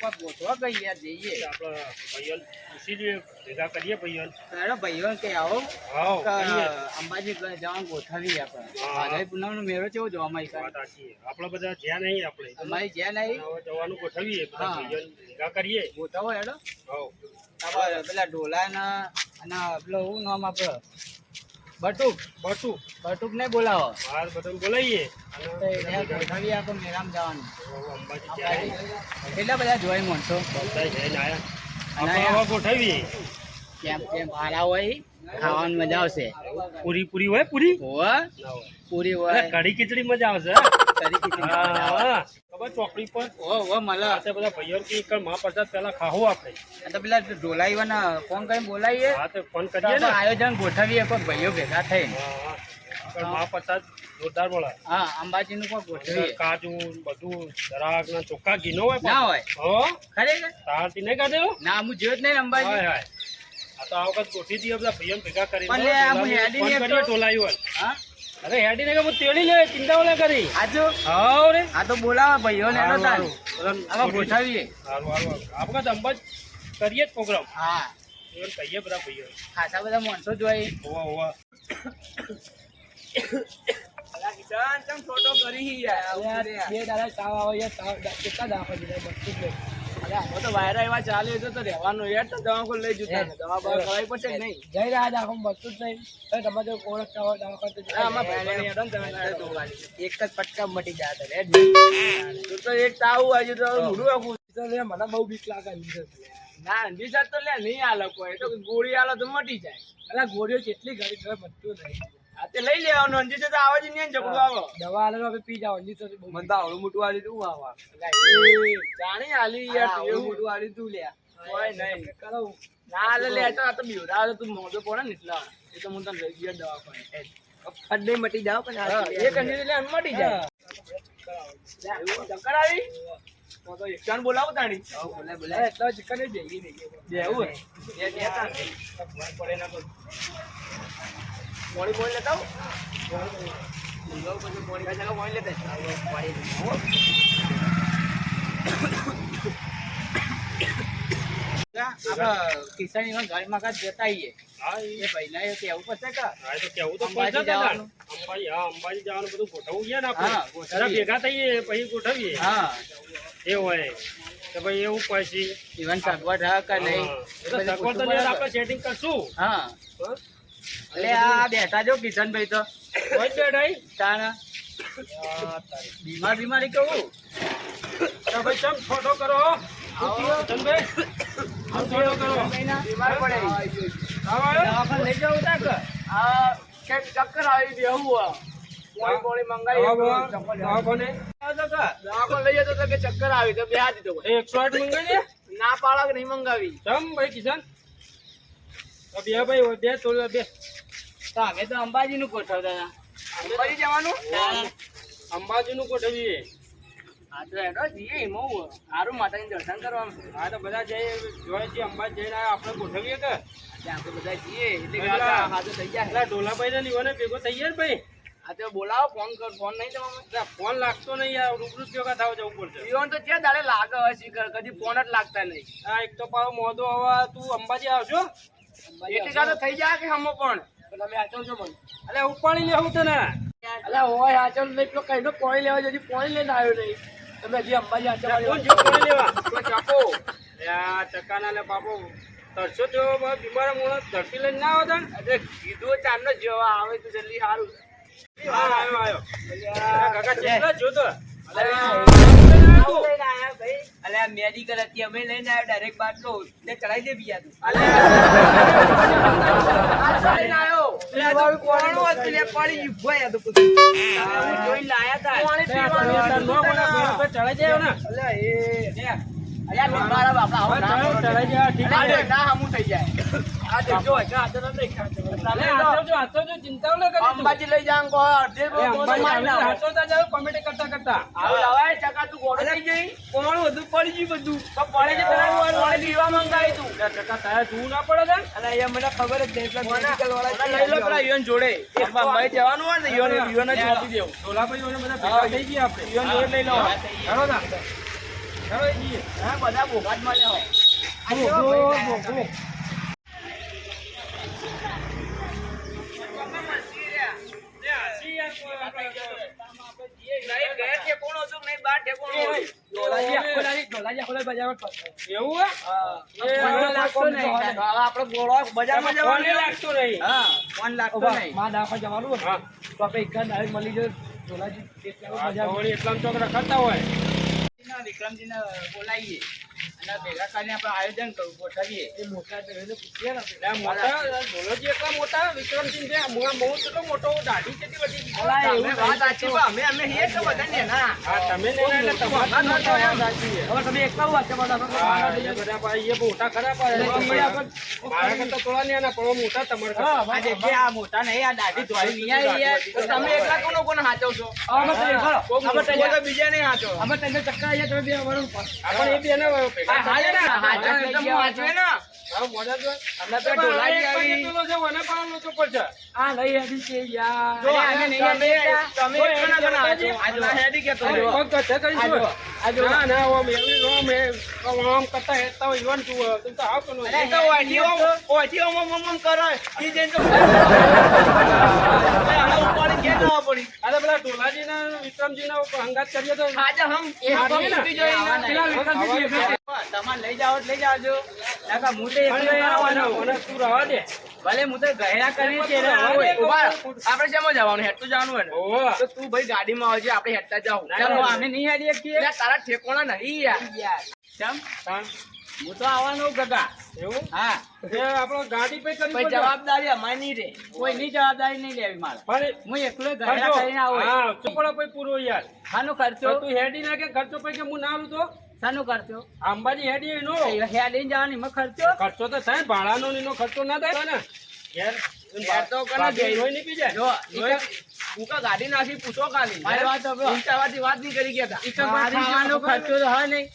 કોઈ ગોઠવા કઈ યાર જઈએ આપણે ભાઈઓ પૂછી લઈએ, ભેગા કરીએ ભાઈઓ. તારા ભાઈઓ કે આવો હાઉ, કરીએ. અંબાજી જવાનું ગોઠવી આપણે હા. ભાઈ પૂનમ નો મેળો કેવો જોવા મળી વાત સાચી. આપણે બધા જ્યાં નહીં આપણે અમારી જ્યાં નહીં હવે જવાનું ગોઠવીએ, બધા હા. ભાઈઓ ભેગા કરીએ. ગોઠવો હેડો હાઉ. આપણે પેલા ઢોલા અને પેલો શું નામ આપડે બટુક ને બોલાવો બહાર બધાને બોલાવીએ તો એને ગોઠવીએ આપણે મેળામાં જવાનું અંબાજી ત્યાં કેટલા બધા જોઈ માણસો બધા જઈને અને આપણે હવે ગોઠવીએ. કેમ ભાડા હોય ખાવાની મજા આવશે પૂરી હોય પૂરી હોવા ના હોય. પૂરી હોય કઢી ખીચડી મજા આવશે. કરી ખીચડી મજા આવે. હા. ખબર ચોકડી પર ઓ મળે આ બધા ભાઈઓ કે મહાપ્રસાદ પેલા ખાવું આપણે. આ તો પેલા ઢોલાઈ ને ફોન કરીને બોલાવીએ હા તો ફોન તો કરીએ ને. આપણે આયોજન ગોઠવીએ કોઈ ભાઈઓ ભેગા થઈને હા, હા. મહાપ્રસાદ જોરદાર મળે. હા અંબાજી નું કોઈ ગોઠવીએ કાજુ બધું દરાક ના ચોખ્ખા ઘીનો હોય ના હોય હો ખરેખર તારથી નહીં કાઢેલો. ના હું જોયો જ નહીં અંબાજી હાય હાય. આ તો આ વખત ગોઠવી દઈએ બધા ભાઈઓ ભેગા કરીને. પણ લે, આ હું હેડી ને ફોન કરીએ તો- ટોલાયું હોય. હા અરે હેડી ને કે હું તેડી લે, ચિંતા ઓલા કરી. આજો હાવ રે. આ તો બોલાવા ભાઈઓ ને એનો તાન સારું, હવે ગોઠવીએ સારું, સારું. આ વખત અંબાજ કરીએ જ પ્રોગ્રામ. હા એવું કહીએ બધા ભાઈઓ. ખાસા બધા માણસો જોઈ હોવા હોવા. એક જ પટકા મટી જાય તું તો એક તાવ આજુ તો મોઢું આખું મને બહુ બીક લાગે ના અંજીસર તો લે નહીં આલો કોઈ તો ગોળી આલો તો મટી જાય એટલે ગોળીઓ કેટલી ઘડી ઘરે બધું નહીં આ તે લઈ લેવાનું અંજીસર તો આવે જ નહીં ને જબડું આવો દવા આલે તો પી જાવ અંજી તો બહુ મને તો આવડું મોટું આલી તું આવા જાણી આલી યાર એવું મોટું આલી તું લે કોઈ નહીં કરો ના લે લે તો આ તો બીવડા તો મોઢો પડે ને એટલા એ તો મને તને લઈ ગયા દવા પણ ફડે મટી જાવ પણ એક અંજીસર લે મટી જાય એવું ચક્કર આવી તો એક જણ બોલાવો તાણી બોલે બોલે એટલે ચિકન જ ભેગી નહીં એવું એ દેતા પડે ના તો મોડી મોડી લેતા આવું પછી મોડી કાચા મોડી લેતા કિસાની ગાડીમાં કાચ જતા આવીએ હા, એ ભાઈના એ કેવું પડશે કે હા, એ તો કેવું તો અંબાજી પડશે જ ને. જવાનું. અંબાજી, હા, અંબાજી જવાનું બધું ગોઠવવું છે ને આપણે. હા, ગોઠવીએ. જરા ભેગા થઈએ પછી ગોઠવીએ. હા એ હોય કે ભાઈ એવું પછી ઇવન સગવડ હા કે નહીં હા. એ તો સગવડ તો યાર આપણે સેટિંગ કરશું. હા હા? એટલે આ બેઠા જો કિશનભાઈ તો કોઈ જ બેઠાઈ? તાણા બીમારી કહું તો ભાઈ ચમ ફોટો કરો ચંદભાઈ, આમ ફોટો કરો. બીમાર પડે આવો આવ્યો? દવાખાને લઈ જાવ તા કે આ કેમ ચક્કર આવી બેહું પોણી મંગાવી દવાખાને? દવાખાને લઈ જતો તો કે ચક્કર આવી તો બેહા દીધો એ 108 મંગાઈ દે. ના પાડક નહીં મંગાવી ચમ ભાઈ કિશન. તો બે ભાઈ હોય, બે તોડ્યા બે. તો અમે તો અંબાજી નું ગોઠવતા હતા અંબાજી જવાનું અંબાજી નું ગોઠવીએ. હા તો એનો જઈએ એમાં સારું માતાજી દર્શન કરવાનું હા તો બધા જઈએ, જોઈએ છીએ અંબાજી જઈને આપણે ગોઠવીએ કે આપણે બધા જઈએ એટલે પેલા- હાજર થઈ જાય પેલા ઢોલાભાઈ ને નીવાને ભેગો થઈ જાય ને ભાઈ. હા તો બોલાવો ફોન નહીં તમારે એટલે ફોન લાગતો નહીં યાર, રૂબરૂ જ ભેગા થાવ જવું પડશે. જીવન તો ક્યાં દાડે લાગે હોય શીખર કદી ફોન જ લાગતા નહીં હા, એક તો પાછો મોદો હવે તું અંબાજી આવશો એટલે કાં તો થઈ જાય કે હમો પણ તમે આચો છો મને એટલે ઉપાડી લેવું તને. એટલે હોય આચો નહીં પેલો કઈ નો પોણી લેવા જતી પોણી લઈને આવ્યો નહીં તમે હજી અંબાજી આચો કોણ જો પાણી લેવા? તો ચાપો. એ આ ચકાના લે બાપો તરસો જેવો બીમાર મોણસ ધરતી લઈને ના આવતા ને? અરે કીધું ચાંદ જેવા આવે તો જલ્દી સારું હા, આવ્યો. કાકા ચેટલા જોતો? અલે આ મેડિકલ હતી અમે લઈને આવ્યો ડાયરેક્ટ બાટલો ને ચડાઈ દે બીજા તું લઈને આવ્યો કોણો હતું લે પડી ભોય તો હું જોઈને લાયા તા પાણી પીવાનું ચડાઈ જાય ને? અલ્યા મારા બાપા આવો ના કરો. ચડાઈ જાય, ઠીક અરે છે. ના હમું થઈ જાય આ દેખજો કે આ તો નહીં અલે હાચવજો, ચિંતા ન કરજો. અંબાજી લઈ જાવ કો અડધે એ અંબાજી હાચવતા જાઓ, કોમેન્ટ કરતા કરતા. આવ લવાય ચકા તું ગોળ થઈ ગઈ કોણ બધું પડી ગયું બધું તો પડે છે પેલા પાણી પીવા મંગાવી તું ટકા તારે તું ના પડે ને? અને અહીંયા મને ખબર જ નહીં પેલા મેડિકલ વાળા લઈ લો પેલા યુન જોડે મય જવાનું હોય ને યુન યુન જ આપી દેવું ઢોલાભાઈઓને બધા ભેગા થઈ ગયા આપણે. યુન જોડે લઈ લો ચાલો ના. ચાલો એ જઈએ. હા બધા ભોગાટ મળ્યા હોય આ ભોગવો, કેવા ભાઈ ભોગવો. લાયા લે, હાસી યાર કોઈ આપણે નહીં ઘેર ઠેકોણો હતો કે નહીં બહાર ઠેકોણો હોય. ઢોલાજી આખો દાડી બજારમાં જ ફરતો. એવું હે? હા. એ ફોન લાગતો નહીં. હવે હવે આપણે ગોળો બજારમાં કોને જવાનું લાગતું નહીં? હા ફોન લાગતો ઉભા, નહીં. માં દાખવા જવાનું હોય હા. તો આપણે એક ડાયરેક્ટ મળી જાય ઢોલાજી આ બજારમાં. વળી એટલામાં ચોક રખડતા હોય. વિક્રમજીને બોલાવીએ અને ભેગા કરીને આપણે આયોજન કરવું ગોઠવીએ. એ મોટા છે એને પૂછીએ ને આપણે. એટલે આ મોટા ઢોલોજી એટલા મોટા વિક્રમસિંહ છે બહુ કેટલો મોટો દાઢી કેટલી બધી અલા, એવું તમે વાત સાચી પણ અમે હીએ તો બધા ને ના હા તમે ને એટલે તમારા મોટા મોટા એમ. સાચી છે. હવે તમે એકલા વાત છે બધા આપણે હા, બહાર એ જઈએ. બધા ભાઈ એ મોટા ખરા પણ મારા કરતા થોડા ને આના પણ મોટા તમારા હા, કરતા. આ જગ્યા આ મોટા નહીં આ દાઢી ધોળી નહીં આવી યાર. તો તમે એકલા કોને હાચવશો? અમે તો એકલા. અમે તો કોઈ તો બીજા નહીં હાચો. અમે તને ચક્કર આવીએ તમે બે અમારું આપણે એ બે ને ભેગા હા, હાલે ને, હાચવે ને, તમે હાચવે ને. હા, મોઢા જો. અમને તો ઢોલાજી આવી. પેલો છે, મને પણ લોચો પડશે. આ લઈ હતી છે યાર. જો, અરે, અમે નહીં તમે એકલા કોને હાચો? આજના હેડી કેતો અરે, જો. પગ કથે કરીશું. આજો. ના, ના, ઓમ એવી નો આમ કરતા હેઠતા હોય, ઈવન તું તું તો આવ કોનો. અરે, એ તો ઓયથી ઓમ કરો. ઈ જઈને તો આને ઉપાડી ઘેર લાવવા પડી. અરે પેલા ઢોલાજી ને વિક્રમજી ને હંગાત કરીએ તો આજે હમ એક હા, પગ ને? તૂટી જાય ને. પેલા વિક્રમજી બે. તમારે લઈ જાઓ તો લઈ જાજો. નકર હું તો એકલો આવવાનો. મને તું રહેવા દે. ભલે હું તો ગહેરા કરી છે રે આવો. ઉભા રહો. આપણે શેમાં જવાનું હેઠું જવાનું હોય ને ઓહો. તો તું ભાઈ ગાડીમાં આવજે આપણે હેઠતા જાવ ના, ચાલો ના. અમે નહીં હેડીએ છીએ એટલે તારા ઠેકોણા નહીં યાર કેમ તાન. હું તો આવવાનો ગગા એવું? હા એ આપણો ગાડી પે કરી કોઈ પડશે. જવાબદારી અમારી નહીં રે કોઈ ની જવાબદારી નહીં લેવી મારે પણ હું એકલો ખર્ચો. ગહેરા કરીને આવું હા, તો પણ પછી પૂરો યાર. શાનો તો ખર્ચો તું હેડી નાખે ખર્ચો પછી કે હું ના આવું તો શાનો ખર્ચો અંબાજી હેડી નો હેડીને જવાની એમાં ખર્ચો ખર્ચો તો થાય ભાડાનો એનો ખર્ચો ના થાય ને ઘેર ઘેર તો કોને બાકી જઈ? લોહી નીકળી જાય. જો લોહી- હું કા ગાડી નાખી પૂછો ખાલી મારી વાત સાંભળો. ઊંચાવાથી વાત નહીં કરી ગયા ઈ તા. તો મારી મારી ખાવાનો ખબર ખર્ચો તો હોય નહીં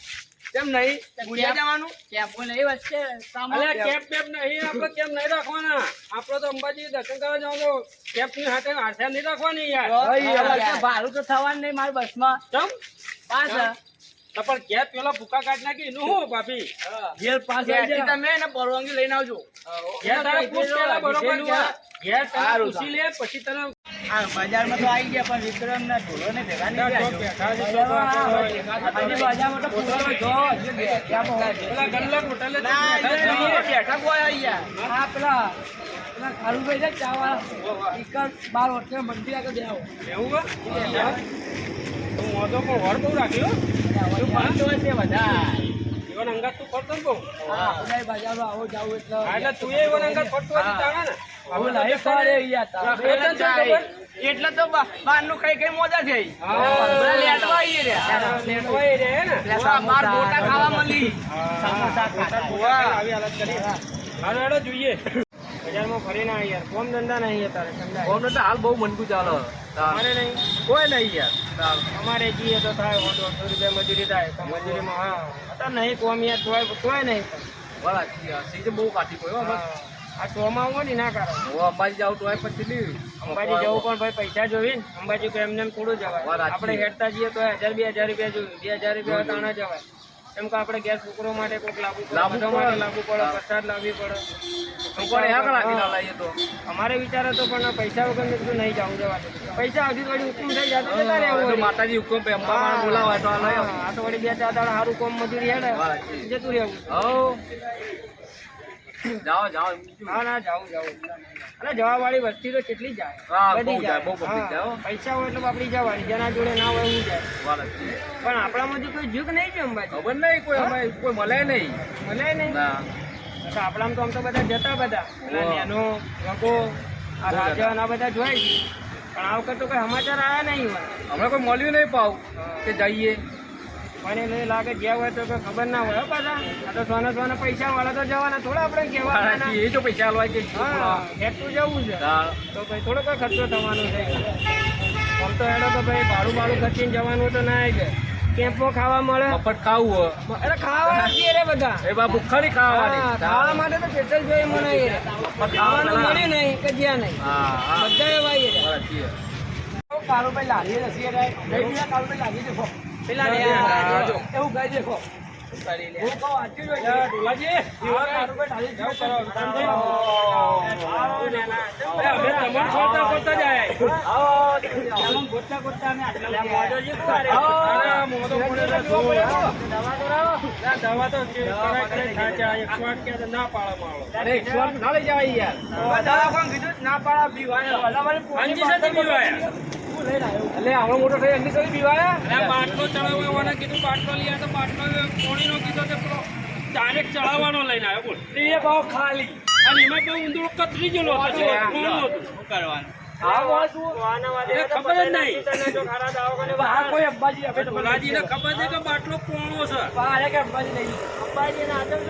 કેમ નહીં ભૂલ્યા કેમ? જવાનું કેમ્પો નહીં વચ્ચે સામાન અલ્યા કેપ બેપ નહીં આપણે કેમ નહીં રાખવાના આપણે તો અંબાજી દર્શન કરવા જાવ તો કેપ ની હાથે હાથે નહીં રાખવાની યાર ભાડું તો થવાનું નહીં મારી બસમાં ચમ પાસ તો પણ કેપ પેલા ભૂકા કાઢ નાખી એનું હું ભાભી ઘેર પાસ ત્યાંથી તમે એને પરવાનગી લઈને આવજો ઘેર તારે પૂછ પેલા બરોબર કીધેલું ઘેર તારે સારું, પૂછી લે પછી તને આ બજારમાં તો આવી ગયા પણ વિક્રમ ના ઢોલો ને ભેગા નહીં ત્યાં થયા. બેઠા છે તો હજી બજારમાં તો પૂછો જો હજી બેઠા હોય. પેલા ગલ્લા હોટલે તો ના, બેઠા એ છીએ. બેઠક હોય અહીંયા. આ પેલા ખારુભાઈ છે ચાવા ઈકર 12 વર્ષે મંદિર આગળ બે આવો. એવું હે? તું મોઢો પણ વર બહુ રાખ્યો તું ફરતો હશે વધારે. ઈવન અંગાત તું ફરતો ને બહુ હા, બધા બજારમાં આવો જાવ એટલે હા, એટલે તું એ ઈવન અંગાત ફરતો હોય તો જાણે ને આવું નહીં ફરે યાર તારે. એટલે જ ખબર. એટલે તો બહારનું ખાઈ ખાઈ મોજા થઈ હા. બધા લેટવા આવીએ રહ્યા. લેટવાય રે હે ને પેલા બાર બોટા ખાવા મળી સમોસા ખાતા. આવી હાલત કરી હાલો હેડો જોઈએ બજારમાં ફરીને આવી યાર કોમ ધંધા નહીં તારે ધંધા કોમનો તો હાલ બહુ મનકુ ચાલો અમારે નહીં કોઈ નહીં યાર અમારે જઈએ તો થાય 100 રૂપિયા મજૂરી થાય તો મજૂરીમાં હા અત્યારે નહીં કોમ યાર તોય નહીં વાળા સીધે બહુ કાઢી પડ્યો હા. આ ચોમાં હોય ને ના કારણ હું અંબાજી જાઉં તો પછી અંબાજી જવું પણ ભાઈ પૈસા જોઈ ને અંબાજી કોઈ એમને એમ થોડું જવાય વાત સાચી. આપણે હેડતા જઈએ તો 1000 2,000 રૂપિયા જોઈએ 2,000 રૂપિયા તો ના જવાય કેમ કે આપણે ગેસ છોકરો માટે કોઈક લાવવું પડે લાવવું બધા પડે. માટે લાવવું પડે પ્રસાદ લાવવી પડે છોકરાને હેક લાગી ના લાવીએ તો અમારે વિચાર હતો પણ પૈસા વગર મેં કીધું નહીં જવું જવા દે. પૈસા હજી તો વળી હુકમ થઈ જતો જતા રહેવું તો વળી. માતાજી હુકમ પે અંબામાં બોલાવાય તો આ લઈ આવો. હા, આ તો વળી 2-4 દાડા સારું કોમ મજૂરી હેડે વાત. જતું રહેવું હઉ જાઓ જાઓ હા ના જાવું અરે જવા વાળી વસ્તી તો કેટલી જાય હા, બધી બહુ જાય, બહુ બધી હા, જાય, હો. પૈસા હોય એટલે બાપડી જવાની જેના જોડે ના હોય એવું જાય વાળા પણ આપણામાંથી કોઈ જુગ નહીં છે અંબાજી ખબર નહીં કોઈ અમે કોઈ મળે નહીં મળે નહીં ના તો આપણામાં તો આમ તો બધા જતા બધા પેલા ઓહ. નેનો વગો આ બહુ રાજા જતા. આ બધા જોઈ છે. પણ આ વખત તો કોઈ સમાચાર આવ્યા નહીં હોય હમણાં કોઈ મળ્યું નહીં પાવ કે જઈએ મને એને લાગે જ્યાં હોય તો કોઈ ખબર ના હોય હો પાછા આ તો સોના પૈસા વાળા તો જવાના થોડા આપણે કહેવાના એ તો પૈસા હાલવાય કે હા હેઠું જવું છે હા. તો ભાઈ થોડો કોઈ ખર્ચો થવાનો છે આમ તો હેડો તો ભાઈ ભાડું ખર્ચીને જવાનું તો ના કે કેમ્પમાં ખાવા મળે મફત ખાવું હોય અરે ખાવા છીએ રે બધા એ બા ભૂખારી ખાવાની હા, ખાવા માટે તો પેટ્રોલ જોઈએ મને એ રે. ખાવાનું મળ્યું નહીં કે જ્યાં નહીં હા હા બધા એવા એ રે. વાળા છીએ. કાળુભાઈ લાગી નથી રે. નહીં બીજા કાળુભાઈ લાગી જશો. પેલા લે એવું કહી દેખો કરી લે હું કહું આચી જો ઢોલાજી જીવા કારું ભાઈ ઢાલી જીવ કરો અમે તમારે છોડતા કરતા જાય આવો ગોટા ગોટા અમે આટલા મોડોજી કોરે અરે મોટો પડેલો છો. દવા કરાવો દવા તો કરાય થાય છે. 108 કે ના પાડે માળો. અરે 108 ના લઈ જવાય યાર દવા કોણ કીધું ના પાડા પીવાય અંજી સાથે પીવાયા. એટલે આવડો મોટો થઈ એમની કઈ પીવાયા અરે બાટલો ચડાવવાના કીધું, બાટલો લઈ આવ્યા તો બાટલો પોણીનો કીધો તે પેલો ડાયરેક્ટ ચડાવવાનો લઈને આવ્યો બોલ. એ બહુ ખાલી અને એમાં બહુ ઊંધું કતરી ગયેલો હતો. કોણ હતું? શું કરવાનું એને ખબર જ નહીં. આ કોઈ અંબાજી હવે તો ભોલાજીને ખબર છે કે બાટલો કોણો છે. બહાર કે અંબાજી નહીં અંબાજી ના આદમ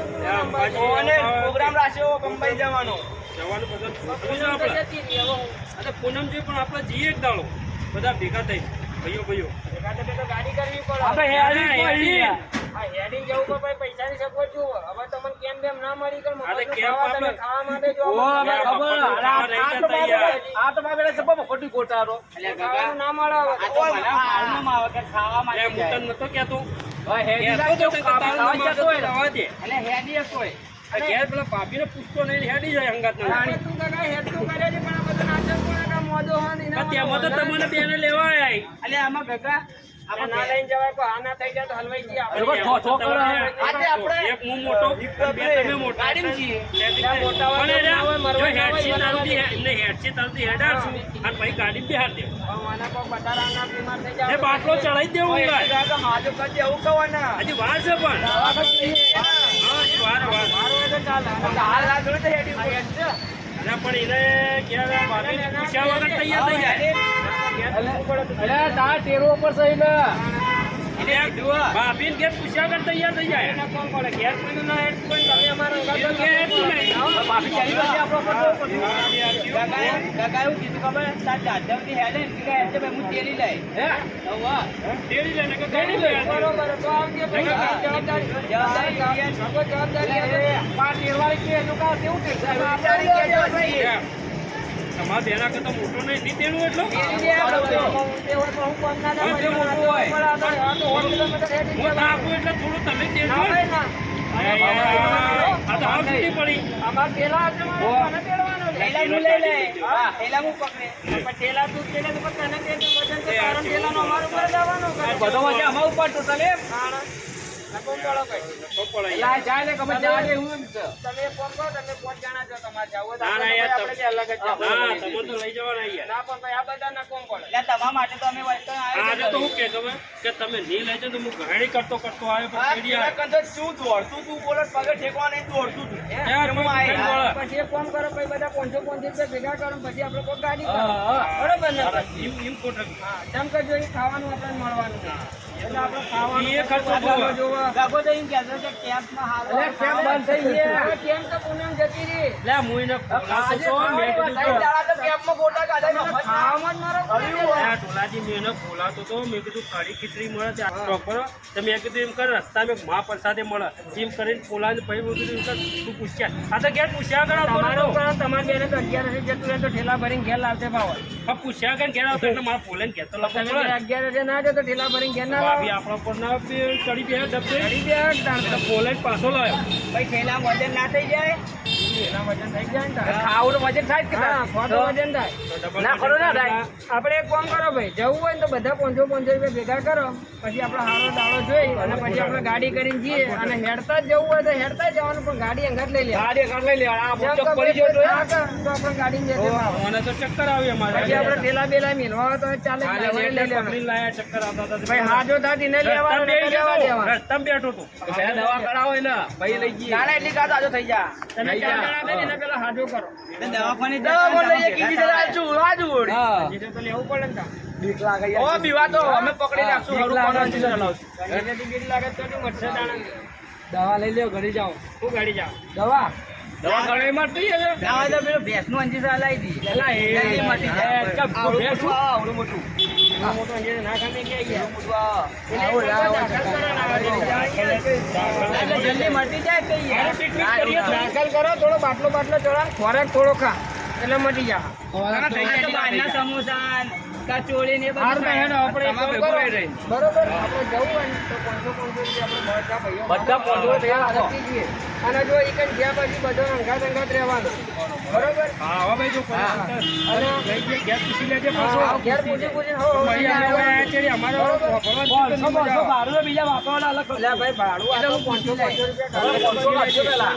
અંબાજી ઓને પ્રોગ્રામ રાખ્યો બંબઈ જવાનો જવાનું બધા ગોઠવી છે આપણે. અને પૂનમજી પણ આપણે જઈએ એક દાડો બધા ભેગા થઈ ભાઈઓ ગાડી કરવી પડે આપણે હેડી કોઈ. આ હેડિંગ જવું તો ભાઈ પૈસાની સપોર્ટ જુઓ હવે તમને કેમ બેમ ના મળી કે અરે કેમ આપણે ખાવા માટે જો આ તો મારે સપોર્ટ ખોટી કોટારો એટલે ખાવાનું ના મળે હવે ખાવા માટે હું તને નતો કહેતો. હેડી કહેતો તો કે તારું નામ ખાવા આવતો તો આવવા દે. એટલે હેડી કોઈ આ ઘેર પેલા ભાભીને પૂછતો નહીં, હેડી જાય હંગાતના. તું કાકા હેડતું કરે છે પણ આ બધું નાટક કોણ કા મોદો હા નહીં પણ તેમાં તો તમને બેને લેવા આય. એટલે આમાં કાકા આપણે ના લઈને જવાય પણ આ ના થઈ જાય તો હલવાઈ ગયા આજે આપણે એક હું મોટો બે તમે મોટા ગાડીમાં છીએ. મોટા હોય પણ તો મરવા ના હોય, હેડસી તરતી હેડાડશું અને પછી ગાડી બિહાર દે. મને કોઈ બટારાના બીમાર થઈ એ જાય બાટલો ચડાઈ દેવું ગાય. કાકા માજો કરજે એવું કહેવાના હજી વાર છે પણ હા હજી વાર હાલ ના થોડી થઈ હેડી ઉપર. અને પણ એને ઘેર ભાભીને પૂછ્યા વગર તૈયાર થઈ જાય. અરે તાર ટેરો ઉપર સહી ને ભાભીને ઘેર પૂછ્યા વગર તૈયાર થઈ જાય. કોણ પડે ઘેર કોઈનું ના હેડ કોઈ તમે અમારા એ તો ઘેર હેડતું નહીં. માફી ચાલી પછી આપણો પડતો કાકા એવું કીધું ખબર તાર જાધવની હેડે ને કે હેડે ભાઈ હું તેલી લઈ હે તેડી લે ને કે ગાડી લે. બરોબર તો આવજે ભાઈ જવાબદારી પાંચ ટેરવાળી કે એનું કામ કેવું છે તમારા બેના કરતા મોટો નહીં તેનું એટલો હું તાકું એટલે થોડું તમે તેડજો ને. આ તો હાવ છૂટી પડી. બધો વજન અમારું ઉપર ટોટલ એમ તો પડે યાર. લા જાય ને કમે જવા દે હું એમ છે તમે ફોન કરો તમે 5 જણા છો તમારે જાવ તો ના ના યાર આપણે જે અલગ જ જાવ ના તમે તો લઈ જવાના યાર. ના પણ ભાઈ આ બધા ના કોમ પડે એટલે તમારા માટે તો અમે વસ્તુ આજે તો હું કે ખબર કે તમે નહીં લઈ જાઓ તો હું ઘણી કરતો આવ્યો પણ તેડી આવ્યો. કંદર શું દોડતું તું બોલો પગે ઠેકવા નહીં દોડતું તું યાર હું ઘણી બોલે. પછી એક કામ કરો ભાઈ બધા 500 રૂપિયા ભેગા કરો પછી આપણે કોઈ ગાડી કરો બરોબર ને એમ ખોટ હા જેમ કે જો ખાવાનું આપણે મળવાનું એટલે આપણે ખાવાનું એ ખર્ચો જોવો. જોવો ગાગો તો એમ કહેતો છે કેમ્પમાં હાલ કેમ્પ બંધ થઈ ગયા કેમ્પ તો પૂનમ જતી રહી લે હું એને બોલાવતો તો મેં કીધું તો ટોલાજી મેં એને બોલાવતો તો મેં કીધું કઢી ખીચડી મળે છે બરોબર. તો મેં કીધું એમ કર રસ્તામાં મા પ્રસાદે મળે એમ કરીને પોલાને પછી મેં કીધું એમ કર તું પૂછ્યા આ તો ઘેર પૂછ્યા કરો તમારે બેને તો 11 જતું રહે તો ઠેલા ભરીને ઘેર લાવશે ભાવ પૂછ્યા કરે ઘેર આવતો એટલે મારા પોલાને ઘેર તો લખો તમે પડે. 11 ના જો તો ઠેલા ભરીને ઘેર ના ભાભી આપણા પર ના ચડી બે ડબ્બે પોલાને પાછો લાવ્યો. ભાઈ ઠેલા વજન ના થઈ જાય ઠેલા વજન થઈ જાય ને ખાવું વજન થાય કે ફોટો વજન થાય ના ખરો ના થાય આપણે એક કામ કરો ભાઈ જવું હોય ને તો બધા 500 રૂપિયા ભેગા કરો પછી આપણે હારો દાડો જોઈ અને પછી આપણે ગાડી કરીને જઈએ અને હેડતા જ જવું હોય તો હેડતા જવાનું પણ ગાડી અંગત લઈ લે ગાડી અંગત લઈ લે આ પડી જો તો આપણે ગાડી જશે મને તો ચક્કર આવી અમારે. પછી આપણે ઠેલા બેલા મિલવા હોય તો ચાલે લઈ લેવાનું પકડીને લાયા ચક્કર આવતા હતા. ભાઈ હાજો થાતી ને લેવાનો ને લેવા દેવાનો રસ્તામાં બેઠો હતો. દવા કરાવો ને ભાઈ લઈ ગઈ નાના એટલી કાત હાજો થઈ જા તમે ચાર જણા થઈને એના પેલા હાજો કરો દવાખાની દવા લઈએ કીધી જરા આજુ હા જીતો તો લેવું પડે ને તા બીક લાગે યાર ઓ બીવા તો અમે પકડી રાખશું હરું કોણ અંજી ચલાવશું ઘણી બીક લાગે તો મરશે દાણા દવા લઈ લ્યો ઘરે જાઓ હું ગાડી જાઉં. દવા દવા ગળાઈ મારતી હશે? દવા તો પેલો ભેંસનું અંજી લાવી દી એલા એ મટી જાય આવડું મોટું મોટો અંજેર ના ખાને કે જલ્દી મટી જાય ટ્રીટમેન્ટ કરીએ તો. દાખલ કરો થોડો બાટલો ચડાવ ખોરાક થોડો ખા એટલે મટી જા આ તો બહારના સમોસા કચોળી ને એ બધું હારું તો હેડો આપણે તમારે એક કામ ભેગું કરો. રહી. બરોબર આપણે જવું હોય ને તો 500 રૂપિયા આપણે બધા ભાઈઓ બધા 500 રાખી દઈએ. અને જો એ કઈ ગયા પછી બધો અંગાત રહેવાનો બરોબર હા હવે ભાઈ જો અને ગઈ ગેસ પૂછી લેજે હા, ઘેર પૂછી પૂછીને હો, હો, ભાઈ હો, આ છે અમારો ભાડું બીજા વાપરવાના અલગ એટલે ભાઈ ભાડું આ તો 500 રૂપિયા તમે કાઢજો પેલા.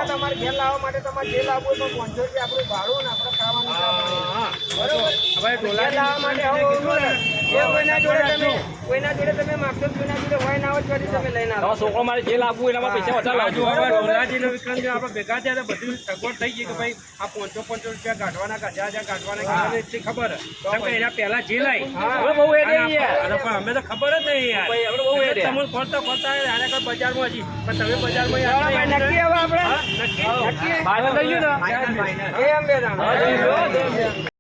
તમારે ઘેર લાવવા માટે તમારે જે લાવવું હોય તો 500 રૂપિયા આપણું ભાડું ને આપણે ખાવાનું બરોબર હવે ઘેર લાવવા માટે હવે બોલો. એ કોઈના જોડે તમે માગશો તો કોઈના જોડે હોય ના હોય તો પછી તમે લઈને આવો છોકરો મારે જે લાવવું એના પૈસા વધારે વિક્રમ ભેગા ત્યારે બધી સગવડ થઈ ગઈ કે ભાઈ આ 500 રૂપિયા કાઢવાના કાઢવાના એટલી ખબર કેમ કે એના પહેલા જે લાઈ હવે બહુ હેડે યાર. અરે પણ અમે તો ખબર જ નહીં યાર ભાઈ આપણે બહુ હેડે. તમને ખોલતા આને કઈ બજારમાં હજી પણ તમે બજારમાં નક્કી હવે આપણે નક્કી નક્કી બહાર લઈ ગયો ને એમ બે દાણા. હા, લઈ લો.